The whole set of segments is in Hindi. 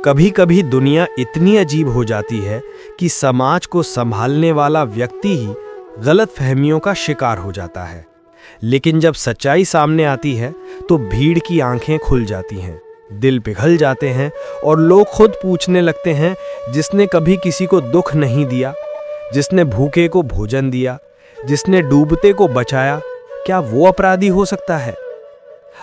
कभी कभी दुनिया इतनी अजीब हो जाती है कि समाज को संभालने वाला व्यक्ति ही गलत फहमियों का शिकार हो जाता है। लेकिन जब सच्चाई सामने आती है तो भीड़ की आंखें खुल जाती हैं, दिल पिघल जाते हैं और लोग खुद पूछने लगते हैं, जिसने कभी किसी को दुख नहीं दिया, जिसने भूखे को भोजन दिया, जिसने डूबते को बचाया, क्या वो अपराधी हो सकता है?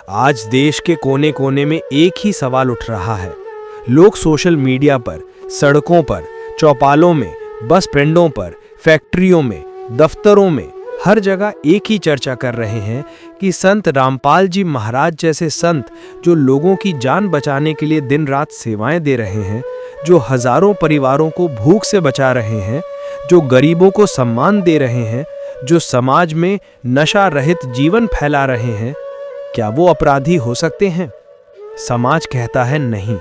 आज देश के कोने कोने में एक ही सवाल उठ रहा है। लोग सोशल मीडिया पर, सड़कों पर, चौपालों में, बस स्टैंडों पर, फैक्ट्रियों में, दफ्तरों में, हर जगह एक ही चर्चा कर रहे हैं कि संत रामपाल जी महाराज जैसे संत जो लोगों की जान बचाने के लिए दिन रात सेवाएं दे रहे हैं, जो हजारों परिवारों को भूख से बचा रहे हैं, जो गरीबों को सम्मान दे रहे हैं, जो समाज में नशा रहित जीवन फैला रहे हैं, क्या वो अपराधी हो सकते हैं? समाज कहता है नहीं,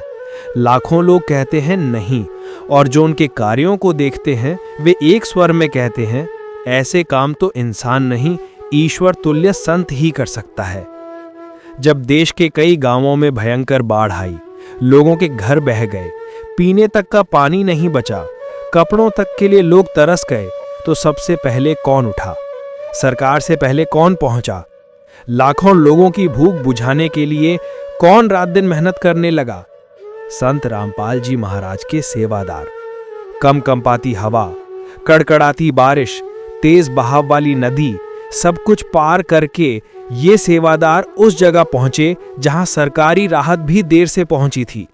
लाखों लोग कहते हैं नहीं, और जो उनके कार्यों को देखते हैं वे एक स्वर में कहते हैं, ऐसे काम तो इंसान नहीं, ईश्वर तुल्य संत ही कर सकता है। जब देश के कई गांवों में भयंकर बाढ़ आई, लोगों के घर बह गए, पीने तक का पानी नहीं बचा, कपड़ों तक के लिए लोग तरस गए, तो सबसे पहले कौन उठा? सरकार से पहले कौन पहुंचा? लाखों लोगों की भूख बुझाने के लिए कौन रात दिन मेहनत करने लगा? संत रामपाल जी महाराज के सेवादार। कंपाती हवा, कड़कड़ाती बारिश, तेज बहाव वाली नदी, सब कुछ पार करके ये सेवादार उस जगह पहुंचे जहां सरकारी राहत भी देर से पहुंची थी।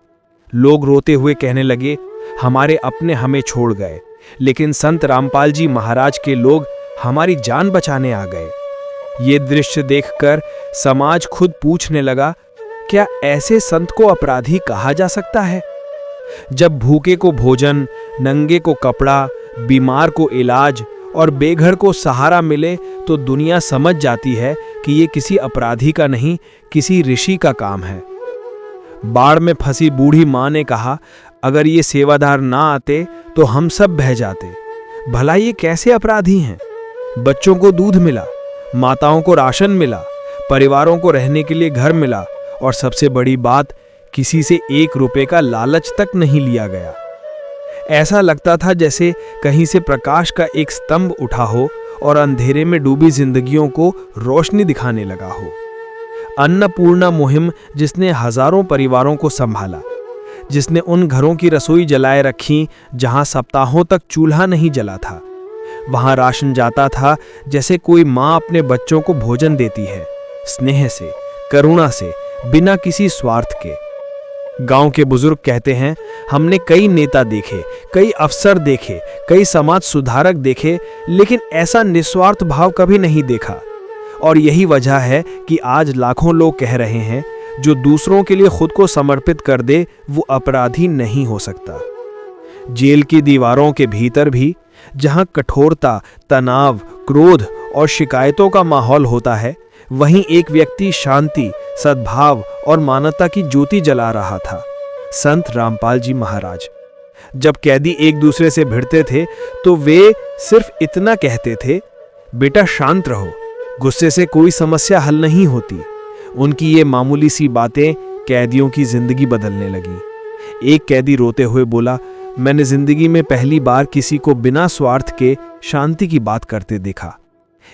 लोग रोते हुए कहने लगे, हमारे अपने हमें छोड़ गए, लेकिन संत रामपाल जी महाराज के लोग हमारी जान बचाने आ गए। ये दृश्य देखकर समाज खुद पूछने लगा, क्या ऐसे संत को अपराधी कहा जा सकता है? जब भूखे को भोजन, नंगे को कपड़ा, बीमार को इलाज और बेघर को सहारा मिले तो दुनिया समझ जाती है कि ये किसी अपराधी का नहीं, किसी ऋषि का काम है। बाढ़ में फंसी बूढ़ी मां ने कहा, अगर ये सेवादार ना आते तो हम सब बह जाते। भला ये कैसे अपराधी हैं? बच्चों को दूध मिला, माताओं को राशन मिला, परिवारों को रहने के लिए घर मिला, और सबसे बड़ी बात, किसी से 1 रुपए का लालच तक नहीं लिया गया। ऐसा लगता था जैसे कहीं से प्रकाश का एक स्तंभ उठा हो और अंधेरे में डूबी जिंदगियों को रोशनी दिखाने लगा हो। अन्नपूर्णा मुहिम जिसने हजारों परिवारों को संभाला, जिसने उन घरों की रसोई जलाए रखी जहां सप्ताहों तक चूल्हा नहीं जला था। वहां राशन जाता था जैसे कोई माँ अपने बच्चों को भोजन देती है, स्नेह से, करुणा से, बिना किसी स्वार्थ के। गांव के बुजुर्ग कहते हैं, हमने कई नेता देखे, कई अफसर देखे, कई समाज सुधारक देखे, लेकिन ऐसा निस्वार्थ भाव कभी नहीं देखा। और यही वजह है कि आज लाखों लोग कह रहे हैं, जो दूसरों के लिए खुद को समर्पित कर दे वो अपराधी नहीं हो सकता। जेल की दीवारों के भीतर भी जहां कठोरता, तनाव, क्रोध और शिकायतों का माहौल होता है, वहीं एक व्यक्ति शांति, सद्भाव और मानवता की ज्योति जला रहा था, संत रामपाल जी महाराज। जब कैदी एक दूसरे से भिड़ते थे तो वे सिर्फ इतना कहते थे, बेटा शांत रहो, गुस्से से कोई समस्या हल नहीं होती। उनकी ये मामूली सी बातें कैदियों की जिंदगी बदलने लगी। एक कैदी रोते हुए बोला, मैंने जिंदगी में पहली बार किसी को बिना स्वार्थ के शांति की बात करते देखा।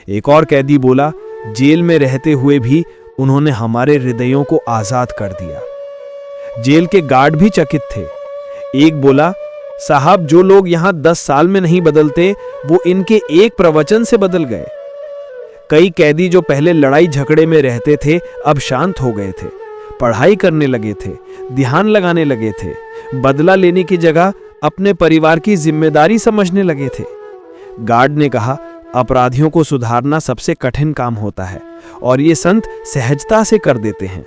एक और कैदी बोला, जेल में रहते हुए भी उन्होंने हमारे हृदयों को आजाद कर दिया। जेल के गार्ड भी चकित थे। एक बोला, साहब जो लोग यहां 10 साल में नहीं बदलते वो इनके एक प्रवचन से बदल गए। कई कैदी जो पहले लड़ाई झगड़े में रहते थे अब शांत हो गए थे, पढ़ाई करने लगे थे, ध्यान लगाने लगे थे, बदला लेने की जगह अपने परिवार की जिम्मेदारी समझने लगे थे। गार्ड ने कहा, अपराधियों को सुधारना सबसे कठिन काम होता है और ये संत सहजता से कर देते हैं।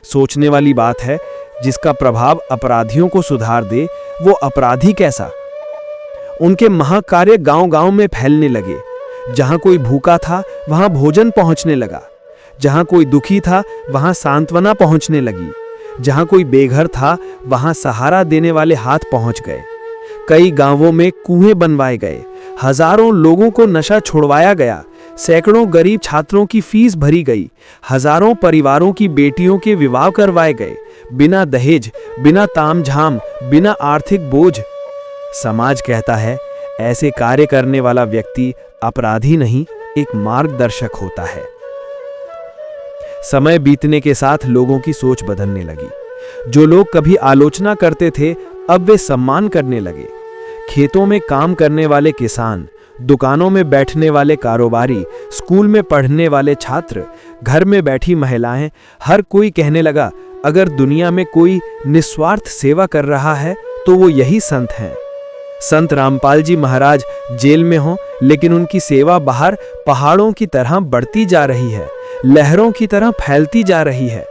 सोचने वाली बात है, जिसका प्रभाव अपराधियों को सुधार दे वो अपराधी कैसा? उनके महाकार्य गांव-गांव में फैलने लगे। जहां कोई भूखा था वहां भोजन पहुंचने लगा, जहां कोई दुखी था वहां सांत्वना पहुंचने लगी, जहां कोई बेघर था वहां सहारा देने वाले हाथ पहुंच गए। कई गांवों में कुएं बनवाए गए, हजारों लोगों को नशा छुड़वाया गया, सैकड़ों गरीब छात्रों की फीस भरी गई, हजारों परिवारों की बेटियों के विवाह करवाए गए, बिना दहेज, बिना तामझाम, बिना आर्थिक बोझ। समाज कहता है ऐसे कार्य करने वाला व्यक्ति अपराधी नहीं, एक मार्गदर्शक होता है। समय बीतने के साथ लोगों की सोच बदलने लगी। जो लोग कभी आलोचना करते थे अब वे सम्मान करने लगे। खेतों में काम करने वाले किसान, दुकानों में बैठने वाले कारोबारी, स्कूल में पढ़ने वाले छात्र, घर में बैठी महिलाएं, हर कोई कहने लगा अगर दुनिया में कोई निस्वार्थ सेवा कर रहा है तो वो यही संत हैं। संत रामपाल जी महाराज जेल में हों, लेकिन उनकी सेवा बाहर पहाड़ों की तरह बढ़ती जा रही है, लहरों की तरह फैलती जा रही है।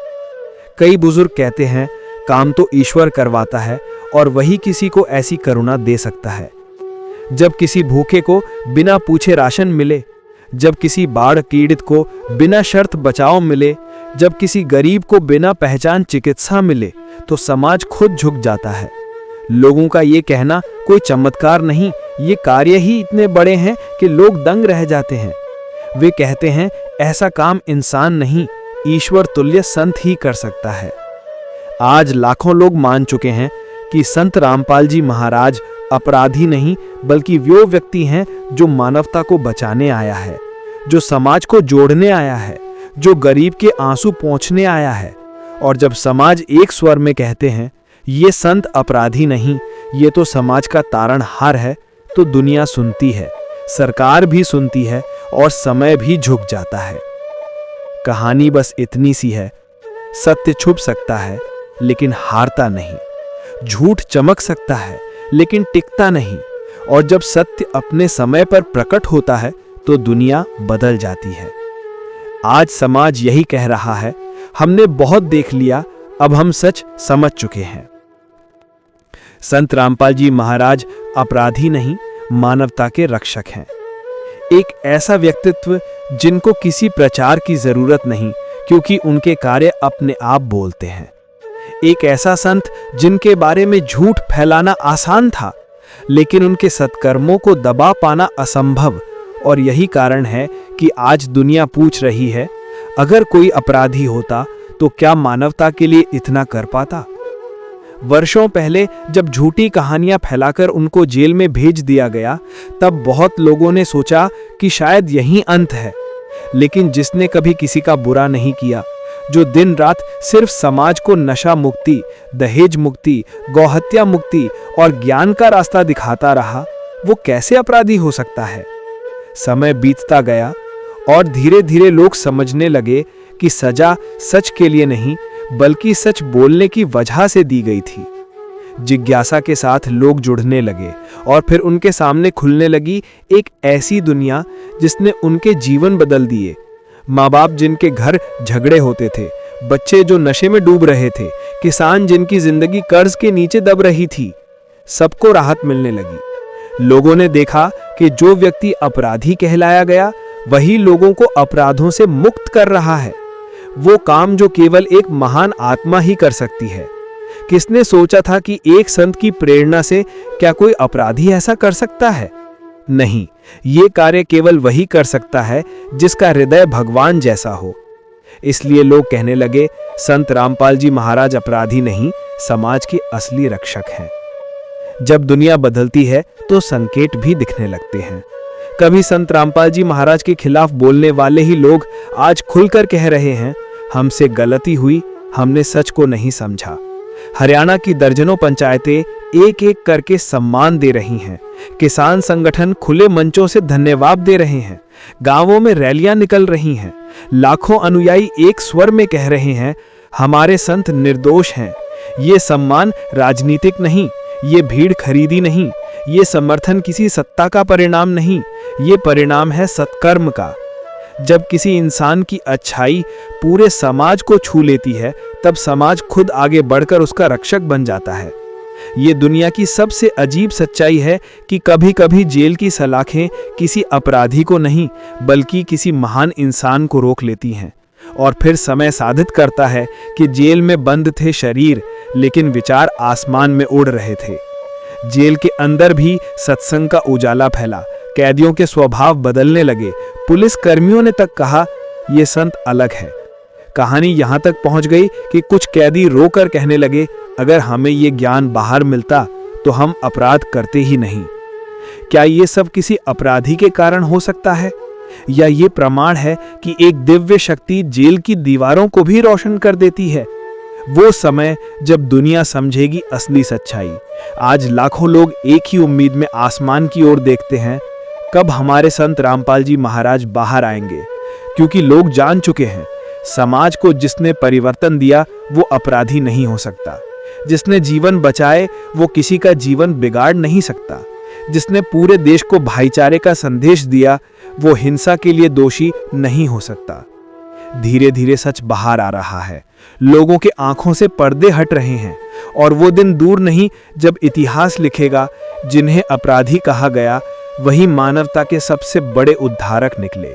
कई बुजुर्ग कहते हैं काम तो ईश्वर करवाता है और वही किसी को ऐसी करुणा दे सकता है। जब किसी भूखे को बिना पूछे राशन मिले, जब किसी बाढ़ पीड़ित को बिना शर्त बचाव मिले, जब किसी गरीब को बिना पहचान चिकित्सा मिले, तो समाज खुद झुक जाता है। लोगों का ये कहना कोई चमत्कार नहीं, ये कार्य ही इतने बड़े हैं कि लोग दंग रह जाते हैं। वे कहते हैं ऐसा काम इंसान नहीं, ईश्वर तुल्य संत ही कर सकता है। आज लाखों लोग मान चुके हैं कि संत रामपाल जी महाराज अपराधी नहीं बल्कि वो व्यक्ति हैं जो मानवता को बचाने आया है, जो समाज को जोड़ने आया है, जो गरीब के आंसू पोंछने आया है। और जब समाज एक स्वर में कहते हैं ये संत अपराधी नहीं, ये तो समाज का तारणहार है, तो दुनिया सुनती है, सरकार भी सुनती है और समय भी झुक जाता है। कहानी बस इतनी सी है, सत्य छुप सकता है लेकिन हारता नहीं, झूठ चमक सकता है लेकिन टिकता नहीं, और जब सत्य अपने समय पर प्रकट होता है तो दुनिया बदल जाती है। आज समाज यही कह रहा है, हमने बहुत देख लिया, अब हम सच समझ चुके हैं। संत रामपाल जी महाराज अपराधी नहीं, मानवता के रक्षक हैं। एक ऐसा व्यक्तित्व जिनको किसी प्रचार की जरूरत नहीं, क्योंकि उनके कार्य अपने आप बोलते हैं। एक ऐसा संत जिनके बारे में झूठ फैलाना आसान था, लेकिन उनके सत्कर्मों को दबा पाना असंभव। और यही कारण है कि आज दुनिया पूछ रही है, अगर कोई अपराधी होता तो क्या मानवता के लिए इतना कर पाता? वर्षों पहले जब झूठी कहानियां फैलाकर उनको जेल में भेज दिया गया, तब बहुत लोगों ने सोचा कि शायद यही अंत है। लेकिन जिसने कभी किसी का बुरा नहीं किया, जो दिन रात सिर्फ समाज को नशा मुक्ति, दहेज मुक्ति, गौहत्या मुक्ति और ज्ञान का रास्ता दिखाता रहा, वो कैसे अपराधी हो सकता है? समय बीतता गया और धीरे धीरे लोग समझने लगे कि सजा सच के लिए नहीं बल्कि सच बोलने की वजह से दी गई थी। जिज्ञासा के साथ लोग जुड़ने लगे और फिर उनके सामने खुलने लगी एक ऐसी दुनिया जिसने उनके जीवन बदल दिए। माँ बाप जिनके घर झगड़े होते थे, बच्चे जो नशे में डूब रहे थे, किसान जिनकी जिंदगी कर्ज के नीचे दब रही थी, सबको राहत मिलने लगी। लोगों ने देखा कि जो व्यक्ति अपराधी कहलाया गया वही लोगों को अपराधों से मुक्त कर रहा है। वो काम जो केवल एक महान आत्मा ही कर सकती है। किसने सोचा था कि एक संत की प्रेरणा से क्या कोई अपराधी ऐसा कर सकता है? नहीं, ये कार्य केवल वही कर सकता है जिसका हृदय भगवान जैसा हो। इसलिए लोग कहने लगे, संत रामपाल जी महाराज अपराधी नहीं, समाज के असली रक्षक हैं। जब दुनिया बदलती है तो संकेत भी दिखने लगते हैं। कभी संत रामपाल जी महाराज के खिलाफ बोलने वाले ही लोग आज खुलकर कह रहे हैं, हमसे गलती हुई, हमने सच को नहीं समझा। हरियाणा की दर्जनों पंचायतें एक एक करके सम्मान दे रही हैं। किसान संगठन खुले मंचों से धन्यवाद दे रहे हैं। गांवों में रैलियां निकल रही हैं। लाखों अनुयायी एक स्वर में कह रहे हैं, हमारे संत निर्दोष हैं। ये सम्मान राजनीतिक नहीं, ये भीड़ खरीदी नहीं, ये समर्थन किसी सत्ता का परिणाम नहीं, ये परिणाम है सत्कर्म का। जब किसी इंसान की अच्छाई पूरे समाज को छू लेती है, तब समाज खुद आगे बढ़कर उसका रक्षक बन जाता है। ये दुनिया की सबसे अजीब सच्चाई है कि कभी कभी जेल की सलाखें किसी अपराधी को नहीं बल्कि किसी महान इंसान को रोक लेती हैं, और फिर समय साबित करता है कि जेल में बंद थे शरीर, लेकिन विचार आसमान में उड़ रहे थे। जेल के अंदर भी सत्संग का उजाला फैला, कैदियों के स्वभाव बदलने लगे। पुलिस कर्मियों ने तक कहा, ये संत अलग है। कहानी यहाँ तक पहुँच गई कि कुछ कैदी रोकर कहने लगे, अगर हमें ये ज्ञान बाहर मिलता तो हम अपराध करते ही नहीं। क्या ये सब किसी अपराधी के कारण हो सकता है, या ये प्रमाण है कि एक दिव्य शक्ति जेल की दीवारों को भी रोशन कर देती है? वो समय जब दुनिया समझेगी असली सच्चाई। आज लाखों लोग एक ही उम्मीद में आसमान की ओर देखते हैं, कब हमारे संत रामपाल जी महाराज बाहर आएंगे, क्योंकि लोग जान चुके हैं समाज को जिसने परिवर्तन दिया वो अपराधी नहीं हो सकता। जिसने जीवन बचाए वो किसी का जीवन बिगाड़ नहीं सकता। जिसने पूरे देश को भाईचारे का संदेश दिया वो हिंसा के लिए दोषी नहीं हो सकता। धीरे धीरे सच बाहर आ रहा है, लोगों के आंखों से पर्दे हट रहे हैं, और वो दिन दूर नहीं जब इतिहास लिखेगा जिन्हें अपराधी कहा गया वही मानवता के सबसे बड़े उद्धारक निकले।